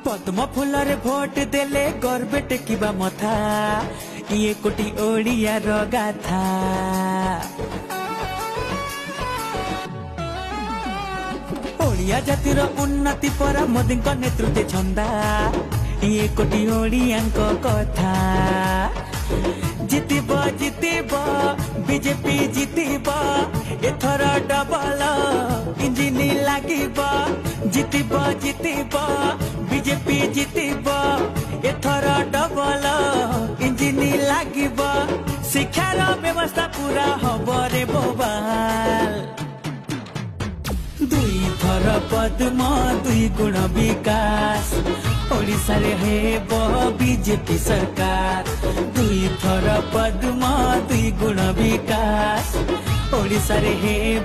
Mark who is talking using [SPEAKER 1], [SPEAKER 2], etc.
[SPEAKER 1] पद्म फूलरे vote देले गर्वे टेकिबा मथा ये कोटी ओडिया गाथा। ओडिया जातिर उन्नति पर मोदी नेतृत्व छंदा ये कोटी ओडिया कथा। जितिब जितिब बीजेपी जितिब एथर डबल इंजिन लागिब। जितिब जितिब बीजेपी जितिब एथर डबल इंजिन लागिब। शिक्षार व्यवस्था पूरा हब रे बोबाल। दुई थर पद्म दुई गुण विकास ओडिशा रे हेब बीजेपी सरकार। दुई थर पद्म दुई गुण विकास ओडिशा रे हेब